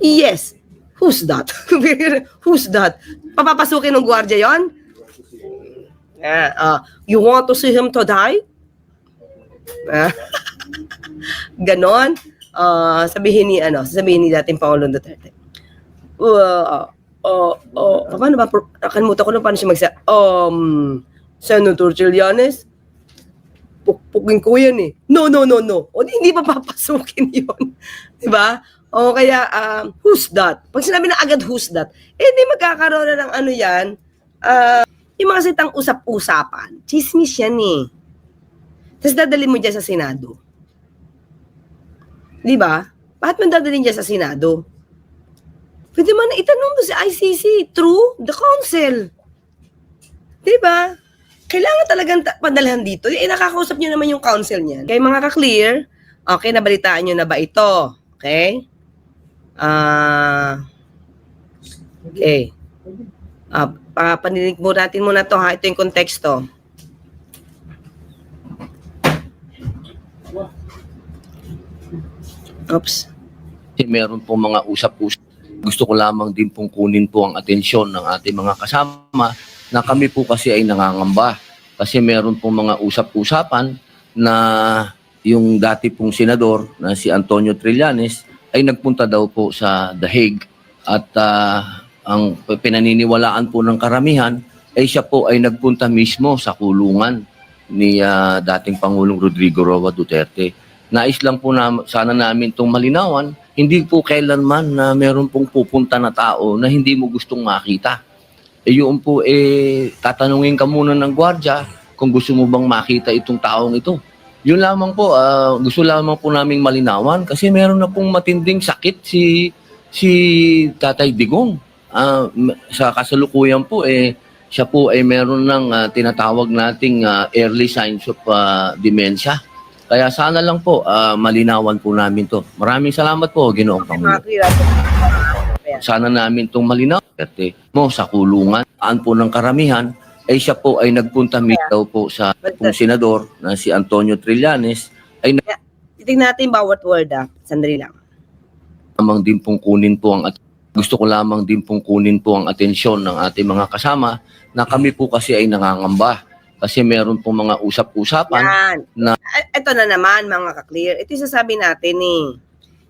Yes. Who's that? Who's that? Papapasukin ng gwardiya yon? You want to see him to die? Ganon. Sabihin ni dating Pangulong Duterte. Paano ba? Nakalimutan ko na paano siya magsabi. Senator Trillanes, pukpukin ko yan eh. No. O hindi pa papasukin yun. Diba? O kaya, who's that? Pag sinabi na agad who's that, di magkakaroon na ng ano yan, yung mga sitang usap-usapan. Chismis yan eh. Tapos dadalhin mo dyan sa Senado. Diba? Bakit mo dadalhin dyan sa Senado? Pwede man na itanong doon sa ICC through the council. Diba? Kailangan talagang padalhan dito. Nakakausap nyo naman yung council niyan. Okay, mga ka-clear, okay, nabalitaan nyo na ba ito? Okay? Okay. Paninig mo natin muna to ha. Ito yung konteksto. Oops. Meron po mga usap-usap. Gusto ko lamang din pong kunin po ang atensyon ng ating mga kasama na kami po kasi ay nangangamba. Kasi meron pong mga usap-usapan na yung dati pong senador na si Antonio Trillanes ay nagpunta daw po sa The Hague at ang pinaniniwalaan po ng karamihan ay siya po ay nagpunta mismo sa kulungan ni dating Pangulong Rodrigo Roa Duterte. Nais lang po sana namin itong malinawan, hindi po kailanman na meron pong pupunta na tao na hindi mo gustong makita. Yun po tatanungin ka muna ng gwardiya kung gusto mo bang makita itong taong ito. Yun lamang po, gusto lamang po naming malinawan kasi meron na pong matinding sakit si Tatay Digong. Sa kasalukuyan po, siya po ay meron ng tinatawag nating early signs of dementia. Kaya sana lang po, malinawan po namin to. Maraming salamat po, Ginoong Pangulo. Sana namin itong malinaw. Mo sa kulungan, po ng karamihan, ay siya po ay nagpunta daw po sa pong senador na si Antonio Trillanes. Titignan natin bawat word Sandali lang. Gusto ko lamang din pong kunin po ang atensyon ng ating mga kasama na kami po kasi ay nangangamba. Kasi meron pong mga usap-usapan na... Ito na naman, mga ka-clear. Ito yung sasabi natin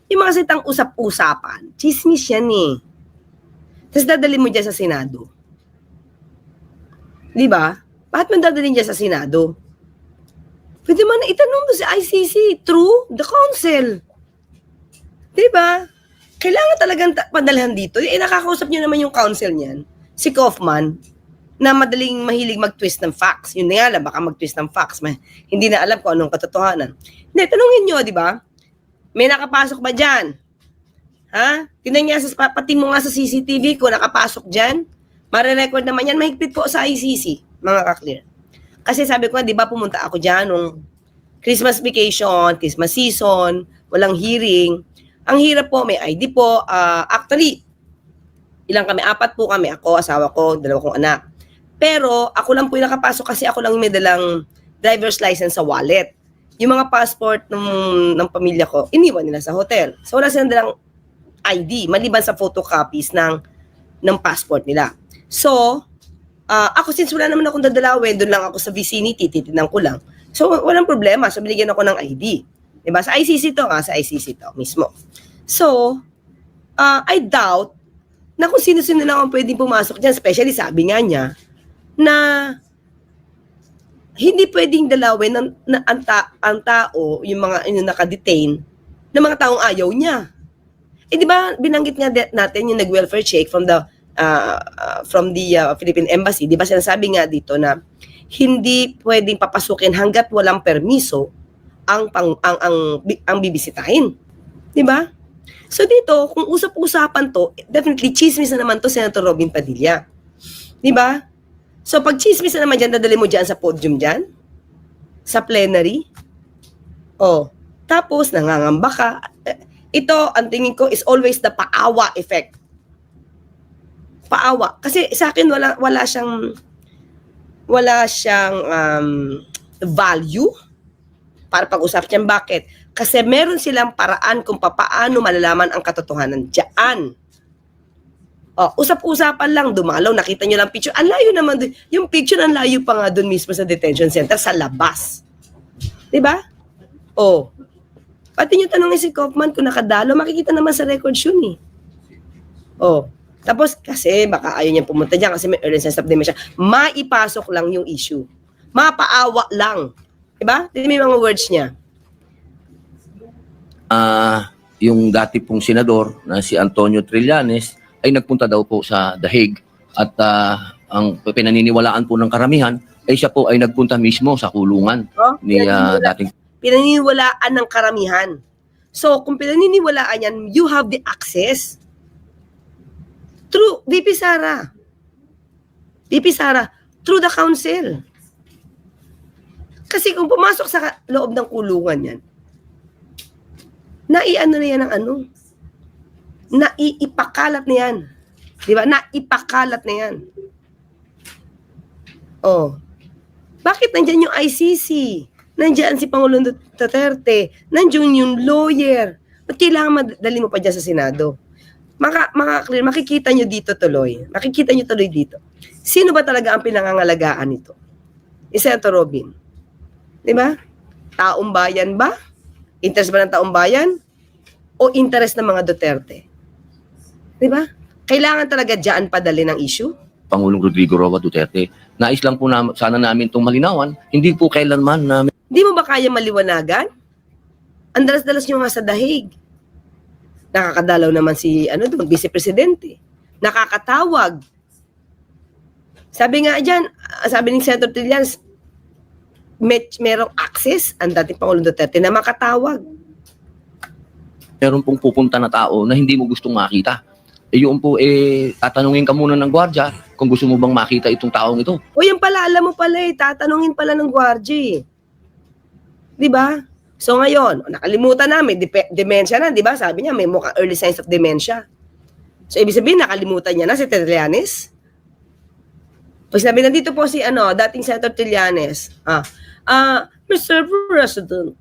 Yung mga sitang usap-usapan, chismis yan Tapos dadalhin mo dyan sa Senado. Diba? Bakit mo dadalhin dyan sa Senado? Pwede man na itanong doon sa ICC through the council. Diba? Kailangan talagang padalhan dito. Nakakausap nyo naman yung council niyan. Si Kaufman, na madaling mahilig mag-twist ng facts. Yun nga lang, baka mag-twist ng facts. Hindi na alam kung anong katotohanan. Hindi, tanungin nyo, di ba? May nakapasok ba dyan? Ha? Tinan niya, pati mo nga sa CCTV kung nakapasok dyan. Mare-record naman yan, mahigpit po sa ICC, mga ka-clear. Kasi sabi ko nga, di ba pumunta ako dyan nung Christmas vacation, Christmas season, walang hearing. Ang hirap po, may ID po. Actually, ilang kami? 4 po kami. Ako, asawa ko, 2 kong anak. Pero ako lang po yung nakapasok kasi ako lang may dalang driver's license sa wallet. Yung mga passport ng pamilya ko, iniwan nila sa hotel. So wala silang dalang ID, maliban sa photocopies ng passport nila. So, ako since wala naman akong dadalawin, doon lang ako sa vicinity, titinan ko lang. So walang problema, so binigyan ako ng ID. Diba? Sa ICC to, sa ICC to mismo. So, I doubt na kung sino-sino lang ang pwedeng pumasok dyan, especially sabi nga niya, na hindi pwedeng dalawin ang tao, yung mga naka-detain, ng mga taong ayaw niya. Di ba, binanggit nga natin yung nag-welfare check from the Philippine Embassy. Di ba sinasabi nga dito na hindi pwedeng papasukin hanggat walang permiso ang bibisitahin. Di ba? So dito, kung usap-usapan to, definitely chismis na naman to Senator Robin Padilla. Di ba? So pag chismis na naman dyan, dadali mo dyan sa podium dyan? Sa plenary? Tapos nangangamba ka. Ito, ang tingin ko, is always the paawa effect. Paawa. Kasi sa akin, wala siyang value. para pag-usap niyan. Bakit? Kasi meron silang paraan kung paano malalaman ang katotohanan diyan. Usap-usapan lang, dumalaw, nakita nyo lang picture. Ang layo naman dun. Yung picture, ang layo pa nga dun mismo sa detention center, sa labas. Diba? Pati nyo tanongin si Kaufman kung nakadalo, makikita naman sa records yun eh. Tapos kasi baka ayaw niya pumunta dyan kasi may early sense of dementia. Maipasok lang yung issue. Mapaawa lang. Diba? Hindi may mga words niya. Yung dati pong senador na si Antonio Trillanes ay nagpunta daw po sa The Hague at ang pinaniniwalaan po ng karamihan ay siya po ay nagpunta mismo sa kulungan ni dating pinaniniwalaan ng karamihan. So, kung pinaniniwalaan yan, you have the access. Through VP Sara. Through the council. Kasi kung pumasok sa loob ng kulungan yan, naiano na yan ng ano? Naiipakalat na yan. Diba? Naipakalat na yan. Bakit nandyan yung ICC? Nandiyan si Pangulong Duterte, nandiyan yung lawyer. Ba't kailangan madali mo pa dyan sa Senado? Makikita nyo dito tuloy. Makikita nyo tuloy dito. Sino ba talaga ang pinangangalagaan nito? Senator Robin. Diba? Taong bayan ba? Interest ba ng taong bayan? O interest ng mga Duterte? Diba? Kailangan talaga dyan padali ng issue? Pangulong Rodrigo Roa Duterte. Nais lang po sana namin itong malinawan. Hindi po kailanman namin. Di mo ba kaya maliwanagan? Ang dalas-dalas nyo nga sa dahig. Nakakadalaw naman si Vice Presidente. Nakakatawag. Sabi nga dyan, sabi ni Senator Trillanes, merong access ang dating Pangulong Duterte na makatawag. Meron pong pupunta na tao na hindi mo gustong makita. Yun po, tatanungin ka muna ng gwardiya kung gusto mo bang makita itong taong ito. Yan pala, alam mo pala tatanungin pala ng gwardiya. Diba? So ngayon, nakalimutan na, may dementia na, diba? Sabi niya, may mukhang early signs of dementia. So ibig sabihin, nakalimutan niya na si Trillanes. Pag sabi, nandito po si dating Senator Trillanes, Mr. President,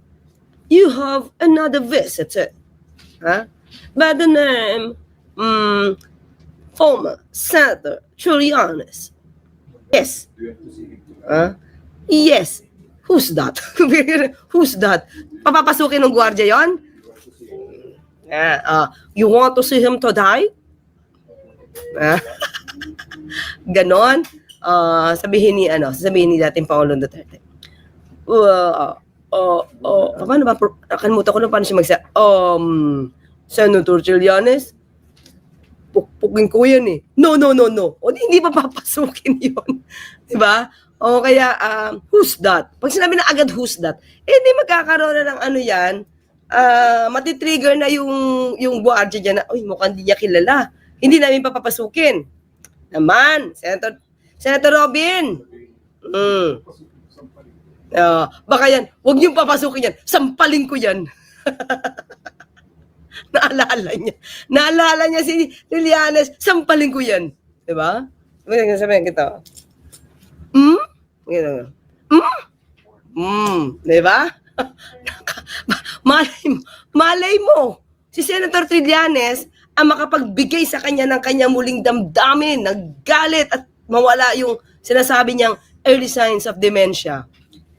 you have another visitor. By the name, former Senator Trillanes. Yes. Yes. Who's that? Who's that? Papapasukin ng gwardiya yon? You want to see him to die? Ganon. Sabihin ni dating Pangulong Duterte. Paano ba? Nakalimutan ko na paano siya magsabi. Senator Trillanes, pukpukin ko yan eh. No. O hindi pa papasukin yun. Diba? O kaya, who's that? Pag sinabi na agad who's that, di magkakaroon na ng yan, matitrigger na yung gwardiya dyan na, mukhang di niya kilala. Hindi namin papapasukin. Naman, Senator Robin. Baka yan, huwag niyong papasukin yan. Sampalin ko yan. Naalala niya si Trillanes, sampalin ko yan. Diba? Sabihin kita. Diba? Malay mo, si Senator Trillanes ang makapagbigay sa kanya ng kanyang muling damdamin, naggalit at mawala yung sinasabi niyang early signs of dementia.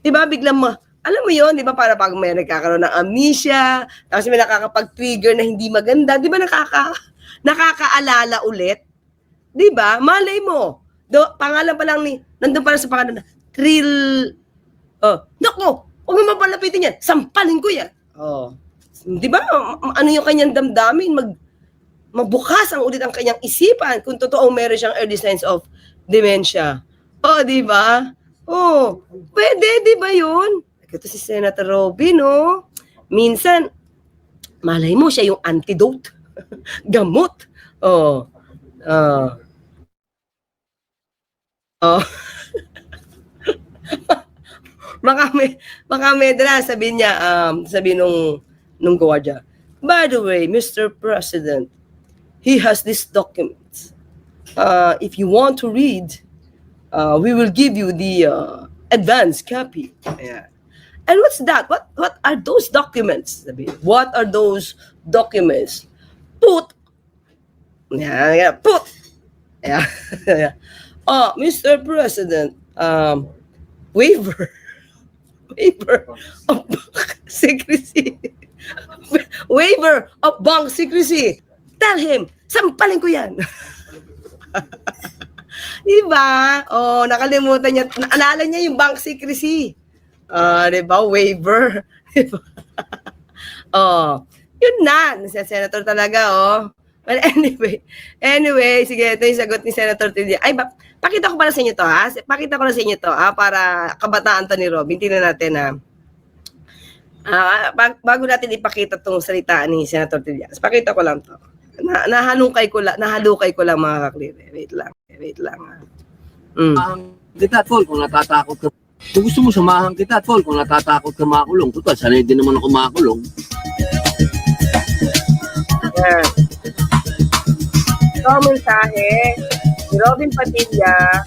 Diba? Biglang alam mo yon, diba? Para pag may nagkakaroon ng amnesia, tapos may nakakapag-trigger na hindi maganda, diba nakakaalala ulit? Diba? Malay mo. Pangalan pa lang nandun pa lang sa pangalan na, naku, huwag mo mapalapitin yan, sampalin ko yan. Diba? Ano yung kanyang damdamin? Mabukas ulit ang kanyang isipan kung totoong meron siyang early signs of dementia. Diba? Pwede, diba yun? Ito si Senator Robin, minsan, malay mo siya yung antidote. Gamot. Baka medra, sabi nung gwardiya, by the way, Mr. President, he has this document. If you want to read, we will give you the advance copy. Ayan. And what's that? What are those documents? Sabi, what are those documents? Put. Yeah, put. Yeah. Oh, Mr. President, waiver. Waiver of bank secrecy. Waiver of bank secrecy. Tell him, sampalin ko yan. Diba? Oh, nakalimutan niya. Naalala niya yung bank secrecy. Diba? Waiver. Diba? Oh, yun na. Senator talaga, oh. But anyway, sige, ito yung sagot ni Senator Tilla. Ay, pakita ko pala sa inyo to, ha? Pakita ko na sa inyo to, ha? Para kabataan to ni Robin. Tingnan natin, ha? Bago natin ipakita tong salita ni Senator Tilla. Pakita ko lang to. Nahalukay ko lang mga kaklire. Wait lang, ha? Kita, Tol, kung natatakot ka. Kung gusto mo samahan kita, Tol, kung natatakot ka makulong. Total, sanay din naman ako makulong. Yan. Ito ang mensahe ni Robin Padilla